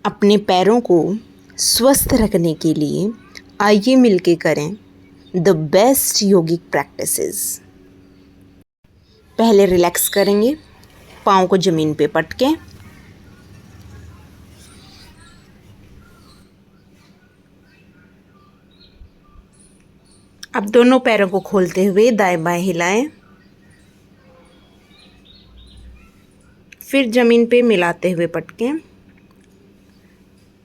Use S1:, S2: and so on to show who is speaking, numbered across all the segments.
S1: अपने पैरों को स्वस्थ रखने के लिए आइए मिलके करें द बेस्ट योगिक प्रैक्टिसेस। पहले रिलैक्स करेंगे, पाँव को ज़मीन पे पटकें। अब दोनों पैरों को खोलते हुए दाएं बाएं हिलाएं, फिर ज़मीन पे मिलाते हुए पटकें।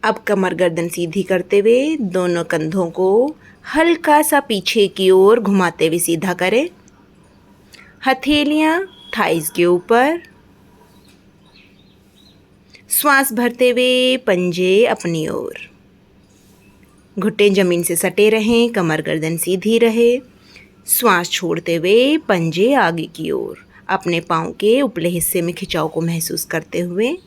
S1: अब कमर गर्दन सीधी करते हुए दोनों कंधों को हल्का सा पीछे की ओर घुमाते हुए सीधा करें। हथेलियां थाइस के ऊपर, श्वास भरते हुए पंजे अपनी ओर। घुटने ज़मीन से सटे रहें, कमर गर्दन सीधी रहे। श्वास छोड़ते हुए पंजे आगे की ओर। अपने पाँव के उपले हिस्से में खिंचाव को महसूस करते हुए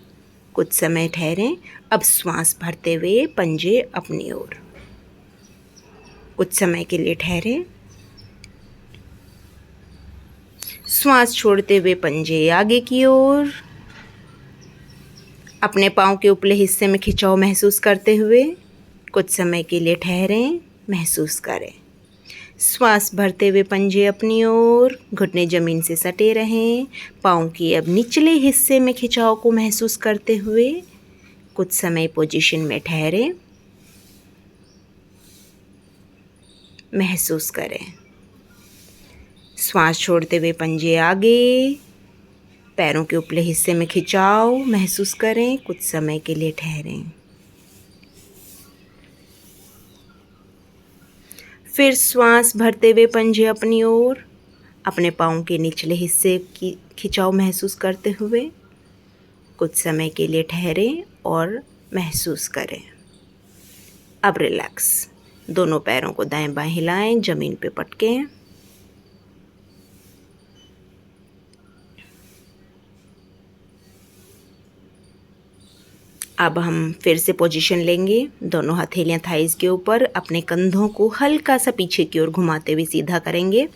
S1: कुछ समय ठहरें। अब श्वास भरते हुए पंजे अपनी ओर। कुछ समय के लिए ठहरें। श्वास छोड़ते हुए पंजे आगे की ओर। अपने पाँव के उपले हिस्से में खिंचाव महसूस करते हुए कुछ समय के लिए ठहरें, महसूस करें। श्वास भरते हुए पंजे अपनी ओर, घुटने ज़मीन से सटे रहें। पाँव की अब निचले हिस्से में खिंचाव को महसूस करते हुए कुछ समय पोजीशन में ठहरें, महसूस करें। श्वास छोड़ते हुए पंजे आगे, पैरों के उपले हिस्से में खिंचाव महसूस करें, कुछ समय के लिए ठहरें। फिर श्वास भरते हुए पंजे अपनी ओर, अपने पाँव के निचले हिस्से की खिंचाव महसूस करते हुए कुछ समय के लिए ठहरें और महसूस करें। अब रिलैक्स। दोनों पैरों को दाएं बाएं हिलाएं, ज़मीन पे पटकें। अब हम फिर से पोजीशन लेंगे। दोनों हथेलियां थाइस के ऊपर, अपने कंधों को हल्का सा पीछे की ओर घुमाते हुए सीधा करेंगे।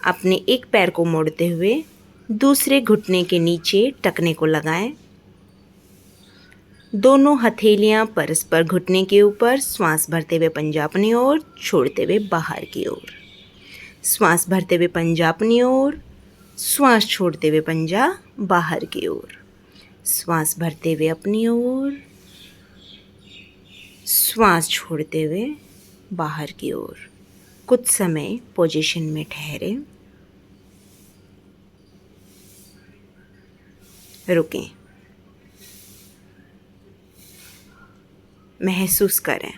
S1: अपने एक पैर को मोड़ते हुए दूसरे घुटने के नीचे टखने को लगाएं। दोनों हथेलियां परस्पर घुटने के ऊपर। श्वास भरते हुए पंजा अपनी ओर, छोड़ते हुए बाहर की ओर। श्वास भरते हुए पंजा अपनी ओर, श्वास छोड़ते हुए पंजा बाहर की ओर। श्वास भरते हुए अपनी ओर, श्वास छोड़ते हुए बाहर की ओर। कुछ समय पोजीशन में ठहरें, रुकें, महसूस करें।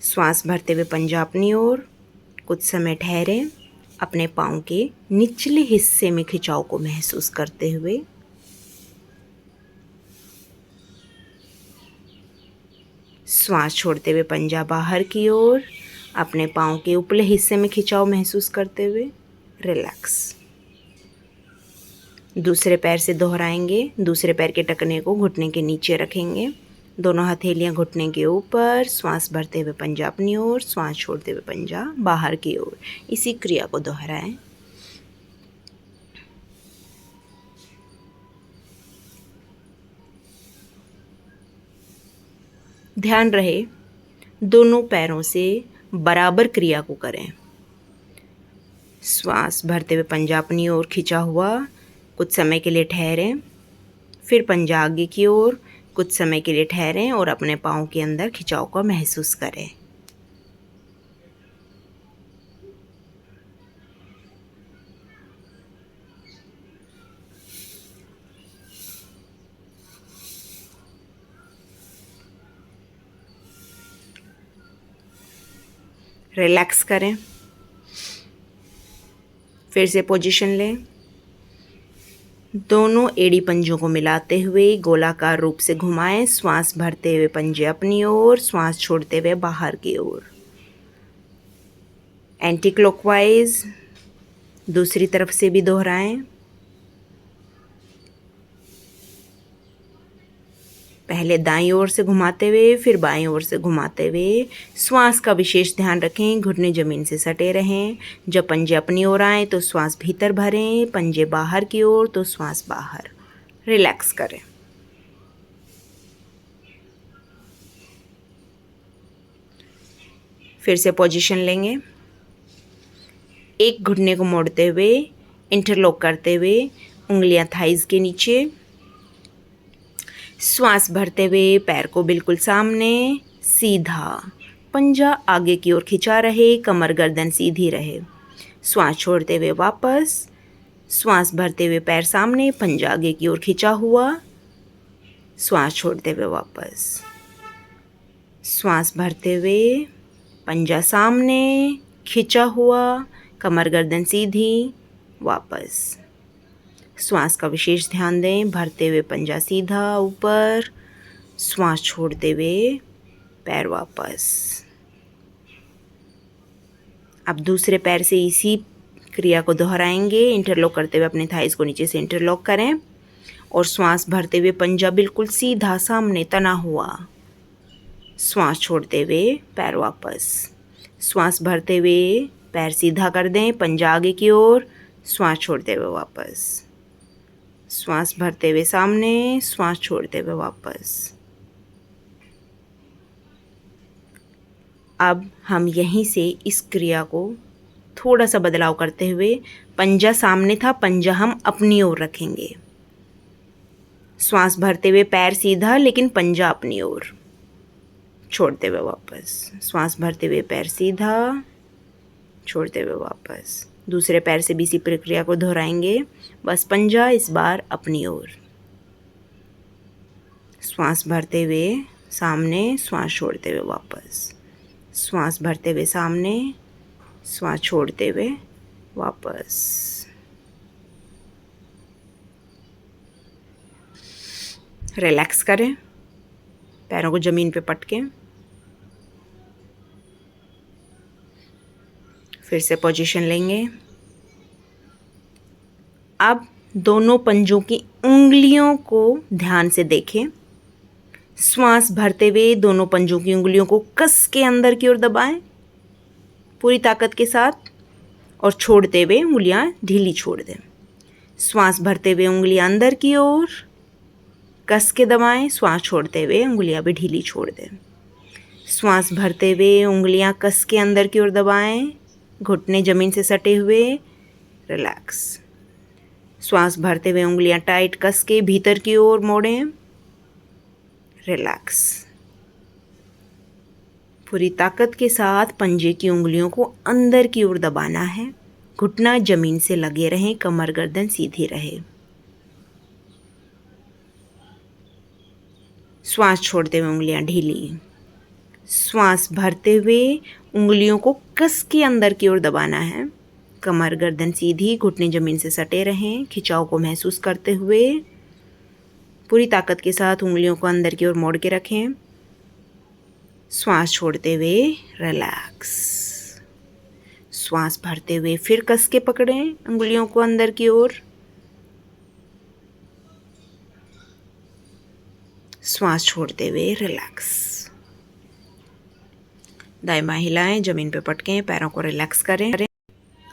S1: श्वास भरते हुए पंजा अपनी ओर, कुछ समय ठहरें। अपने पाँव के निचले हिस्से में खिंचाव को महसूस करते हुए श्वास छोड़ते हुए पंजा बाहर की ओर। अपने पाँव के उपले हिस्से में खिंचाव महसूस करते हुए रिलैक्स। दूसरे पैर से दोहराएंगे। दूसरे पैर के टखने को घुटने के नीचे रखेंगे। दोनों हथेलियां घुटने के ऊपर। श्वास भरते हुए पंजा अपनी ओर, श्वास छोड़ते हुए पंजा बाहर की ओर। इसी क्रिया को दोहराएं। ध्यान रहे दोनों पैरों से बराबर क्रिया को करें। श्वास भरते हुए पंजा अपनी ओर खिंचा हुआ, कुछ समय के लिए ठहरें। फिर पंजा आगे की ओर, कुछ समय के लिए ठहरें और अपने पाँव के अंदर खिंचाव को महसूस करें। रिलैक्स करें। फिर से पोजीशन लें। दोनों एड़ी पंजों को मिलाते हुए गोलाकार रूप से घुमाएं। श्वास भरते हुए पंजे अपनी ओर, श्वास छोड़ते हुए बाहर की ओर। एंटी क्लॉकवाइज दूसरी तरफ से भी दोहराएं। पहले दाईं ओर से घुमाते हुए, फिर बाईं ओर से घुमाते हुए। श्वास का विशेष ध्यान रखें, घुटने ज़मीन से सटे रहें। जब पंजे अपनी ओर आएँ तो श्वास भीतर भरें, पंजे बाहर की ओर तो श्वास बाहर। रिलैक्स करें। फिर से पोजीशन लेंगे। एक घुटने को मोड़ते हुए, इंटरलॉक करते हुए, उंगलियां थाइज़ के नीचे, श्वास भरते हुए पैर को बिल्कुल सामने, सीधा, पंजा आगे की ओर खिंचा रहे, कमर गर्दन सीधी रहे। श्वास छोड़ते हुए वापस, श्वास भरते हुए पैर सामने, पंजा आगे की ओर खिंचा हुआ, श्वास छोड़ते हुए वापस, श्वास भरते हुए पंजा सामने, खिंचा हुआ, कमर गर्दन सीधी, वापस। श्वास का विशेष ध्यान दें। भरते हुए पंजा सीधा ऊपर, श्वास छोड़ते हुए पैर वापस। अब दूसरे पैर से इसी क्रिया को दोहराएंगे। इंटरलॉक करते हुए अपने थाइस को नीचे से इंटरलॉक करें और श्वास भरते हुए पंजा बिल्कुल सीधा सामने तना हुआ, श्वास छोड़ते हुए पैर वापस। श्वास भरते हुए पैर सीधा कर दें, पंजा आगे की ओर, श्वास छोड़ते हुए वापस। श्वास भरते हुए सामने, श्वास छोड़ते हुए वापस। अब हम यहीं से इस क्रिया को थोड़ा सा बदलाव करते हुए, पंजा सामने था, पंजा हम अपनी ओर रखेंगे। श्वास भरते हुए पैर सीधा लेकिन पंजा अपनी ओर, छोड़ते हुए वापस। श्वास भरते हुए पैर सीधा, छोड़ते हुए वापस। दूसरे पैर से भी इसी प्रक्रिया को दोहराएंगे, बस पंजा इस बार अपनी ओर। श्वास भरते हुए सामने, श्वास छोड़ते हुए वापस। श्वास भरते हुए सामने, श्वास छोड़ते हुए वापस। रिलैक्स करें, पैरों को ज़मीन पे पटकें। फिर से पोजीशन लेंगे। अब दोनों पंजों की उंगलियों को ध्यान से देखें। श्वास भरते हुए दोनों पंजों की उंगलियों को कस के अंदर की ओर दबाएं पूरी ताकत के साथ, और छोड़ते हुए उंगलियां ढीली छोड़ दें। श्वास भरते हुए उंगलियां अंदर की ओर कस के दबाएं, श्वास छोड़ते हुए उंगलियां भी ढीली छोड़ दें। श्वास भरते हुए उंगलियां कस के अंदर की ओर दबाएं, घुटने ज़मीन से सटे हुए, रिलैक्स। श्वास भरते हुए उंगलियां टाइट कस के भीतर की ओर मोड़ें, रिलैक्स। पूरी ताकत के साथ पंजे की उंगलियों को अंदर की ओर दबाना है। घुटना ज़मीन से लगे रहें, कमर गर्दन सीधी रहे। श्वास छोड़ते हुए उंगलियां ढीली। श्वास भरते हुए उंगलियों को कस के अंदर की ओर दबाना है। कमर गर्दन सीधी, घुटने ज़मीन से सटे रहें, खिंचाव को महसूस करते हुए पूरी ताकत के साथ उंगलियों को अंदर की ओर मोड़ के रखें। श्वास छोड़ते हुए रिलैक्स। श्वास भरते हुए फिर कस के पकड़ें उंगलियों को अंदर की ओर। श्वास छोड़ते हुए रिलैक्स। दाएं बाएं हिलाएं, ज़मीन पे पटकें, पैरों को रिलैक्स करें।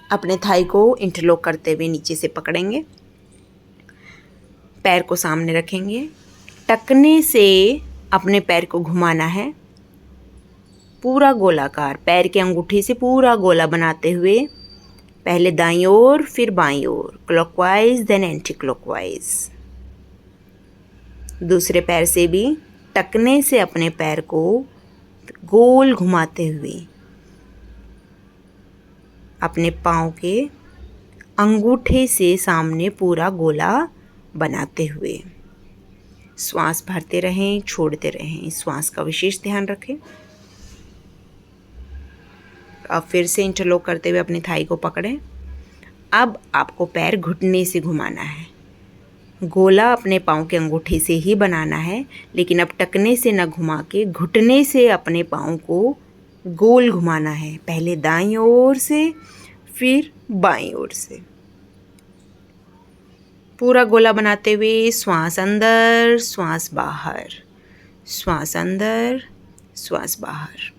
S1: अपने थाई को इंटरलॉक करते हुए नीचे से पकड़ेंगे, पैर को सामने रखेंगे, टकने से अपने पैर को घुमाना है पूरा गोलाकार, पैर के अंगूठे से पूरा गोला बनाते हुए, पहले दाईं ओर फिर बाईं ओर, क्लॉकवाइज देन एंटी क्लॉकवाइज। दूसरे पैर से भी टकने से अपने पैर को गोल घुमाते हुए, अपने पाँव के अंगूठे से सामने पूरा गोला बनाते हुए। श्वास भरते रहें, छोड़ते रहें, श्वास का विशेष ध्यान रखें। अब फिर से इंटरलॉक करते हुए अपने थाई को पकड़ें। अब आपको पैर घुटने से घुमाना है। गोला अपने पाँव के अंगूठे से ही बनाना है, लेकिन अब टकने से न घुमा के घुटने से अपने पाँव को गोल घुमाना है, पहले दाईं ओर से फिर बाईं ओर से। पूरा गोला बनाते हुए श्वास अंदर, श्वास बाहर, श्वास अंदर, श्वास बाहर।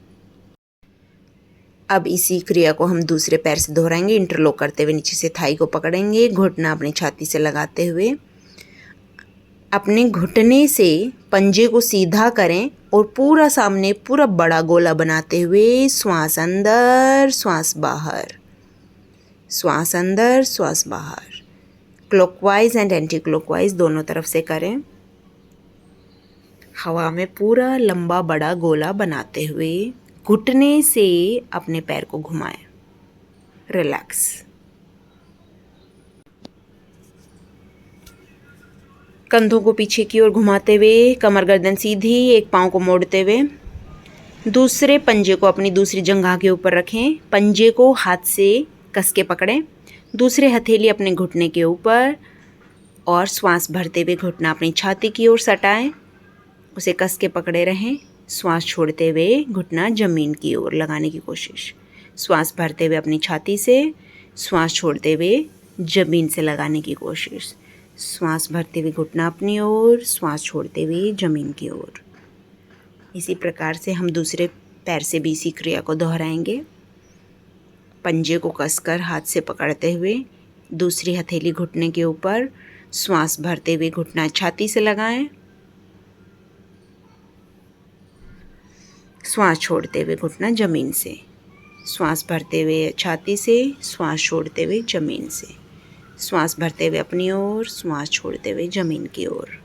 S1: अब इसी क्रिया को हम दूसरे पैर से दोहराएंगे। इंटरलॉक करते हुए नीचे से थाई को पकड़ेंगे, घुटना अपनी छाती से लगाते हुए अपने घुटने से पंजे को सीधा करें और पूरा सामने पूरा बड़ा गोला बनाते हुए श्वास अंदर श्वास बाहर, श्वास अंदर श्वास बाहर, क्लॉकवाइज एंड एंटी क्लॉकवाइज दोनों तरफ से करें। हवा में पूरा लंबा बड़ा गोला बनाते हुए घुटने से अपने पैर को घुमाएं। रिलैक्स। कंधों को पीछे की ओर घुमाते हुए कमर गर्दन सीधी, एक पाँव को मोड़ते हुए दूसरे पंजे को अपनी दूसरी जंघा के ऊपर रखें। पंजे को हाथ से कस के पकड़ें, दूसरे हथेली अपने घुटने के ऊपर और श्वास भरते हुए घुटना अपनी छाती की ओर सटाएं, उसे कस के पकड़े रहें। श्वास छोड़ते हुए घुटना ज़मीन की ओर लगाने की कोशिश। श्वास भरते हुए अपनी छाती से, श्वास छोड़ते हुए ज़मीन से लगाने की कोशिश। श्वास भरते हुए घुटना अपनी ओर, श्वास छोड़ते हुए ज़मीन की ओर। इसी प्रकार से हम दूसरे पैर से भी इसी क्रिया को दोहराएंगे। पंजे को कसकर हाथ से पकड़ते हुए दूसरी हथेली घुटने के ऊपर, श्वास भरते हुए घुटना छाती से लगाएं, श्वास छोड़ते हुए घुटना ज़मीन से। श्वास भरते हुए छाती से, श्वास छोड़ते हुए ज़मीन से। श्वास भरते हुए अपनी ओर, श्वास छोड़ते हुए ज़मीन की ओर।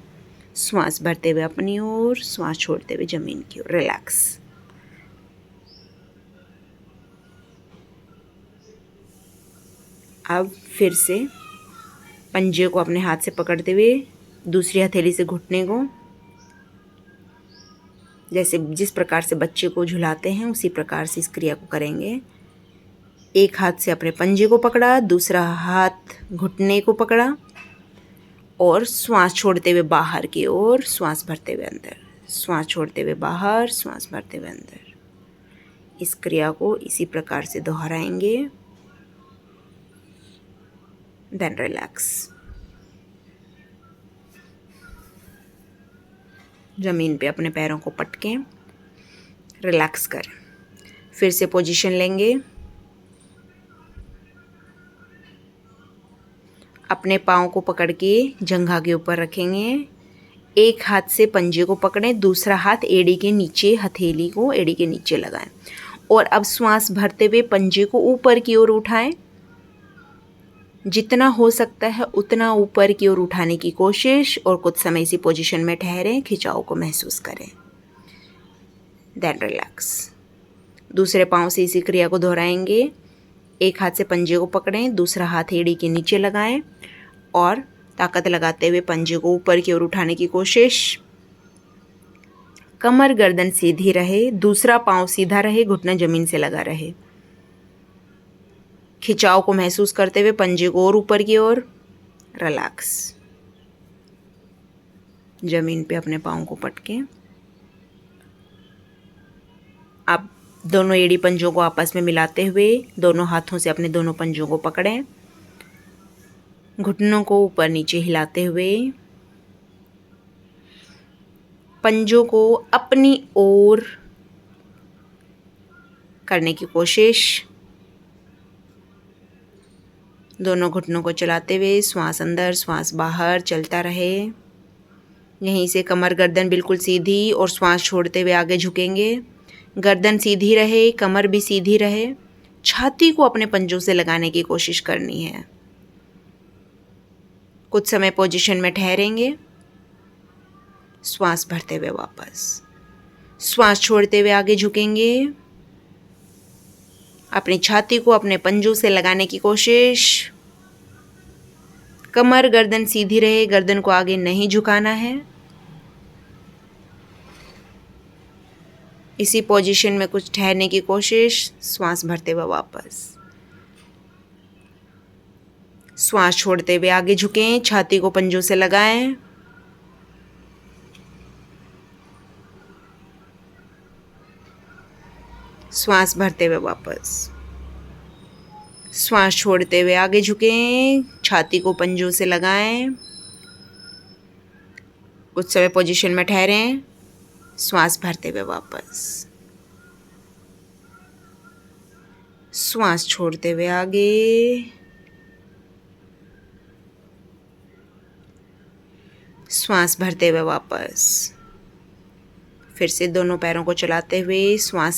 S1: श्वास भरते हुए अपनी ओर, श्वास छोड़ते हुए ज़मीन की ओर। रिलैक्स। अब फिर से पंजे को अपने हाथ से पकड़ते हुए दूसरी हथेली से घुटने को, जैसे जिस प्रकार से बच्चे को झुलाते हैं उसी प्रकार से इस क्रिया को करेंगे। एक हाथ से अपने पंजे को पकड़ा, दूसरा हाथ घुटने को पकड़ा और श्वास छोड़ते हुए बाहर की ओर, श्वास भरते हुए अंदर, श्वास छोड़ते हुए बाहर, श्वास भरते हुए अंदर। इस क्रिया को इसी प्रकार से दोहराएंगे। Then relax. ज़मीन पे अपने पैरों को पटकें, रिलैक्स करें। फिर से पोजीशन लेंगे। अपने पाँव को पकड़ के जंघा के ऊपर रखेंगे। एक हाथ से पंजे को पकड़ें, दूसरा हाथ एड़ी के नीचे, हथेली को एड़ी के नीचे लगाएं और अब श्वास भरते हुए पंजे को ऊपर की ओर उठाएं। जितना हो सकता है उतना ऊपर की ओर उठाने की कोशिश और कुछ समय इसी पोजीशन में ठहरें, खिंचाव को महसूस करें। Then relax. दूसरे पाँव से इसी क्रिया को दोहराएंगे। एक हाथ से पंजे को पकड़ें, दूसरा हाथ एड़ी के नीचे लगाएं और ताकत लगाते हुए पंजे को ऊपर की ओर उठाने की कोशिश। कमर गर्दन सीधी रहे, दूसरा पाँव सीधा रहे, घुटना ज़मीन से लगा रहे। खिंचाव को महसूस करते हुए पंजे को और ऊपर की ओर। रिलैक्स। ज़मीन पे अपने पाँव को पटकें। अब दोनों एड़ी पंजों को आपस में मिलाते हुए दोनों हाथों से अपने दोनों पंजों को पकड़ें। घुटनों को ऊपर नीचे हिलाते हुए पंजों को अपनी ओर करने की कोशिश। दोनों घुटनों को चलाते हुए श्वास अंदर श्वास बाहर चलता रहे। यहीं से कमर गर्दन बिल्कुल सीधी और श्वास छोड़ते हुए आगे झुकेंगे। गर्दन सीधी रहे, कमर भी सीधी रहे। छाती को अपने पंजों से लगाने की कोशिश करनी है। कुछ समय पोजीशन में ठहरेंगे। श्वास भरते हुए वापस, श्वास छोड़ते हुए आगे झुकेंगे। अपनी छाती को अपने पंजों से लगाने की कोशिश। कमर गर्दन सीधी रहे, गर्दन को आगे नहीं झुकाना है। इसी पोजीशन में कुछ ठहरने की कोशिश। श्वास भरते हुए वापस, श्वास छोड़ते हुए आगे झुकें, छाती को पंजों से लगाएं। श्वास भरते हुए वापस, श्वास छोड़ते हुए आगे झुकें, छाती को पंजों से लगाएं। कुछ समय पोजीशन में ठहरें। श्वास भरते हुए वापस, श्वास छोड़ते हुए आगे, श्वास भरते हुए वापस। फिर से दोनों पैरों को चलाते हुए श्वास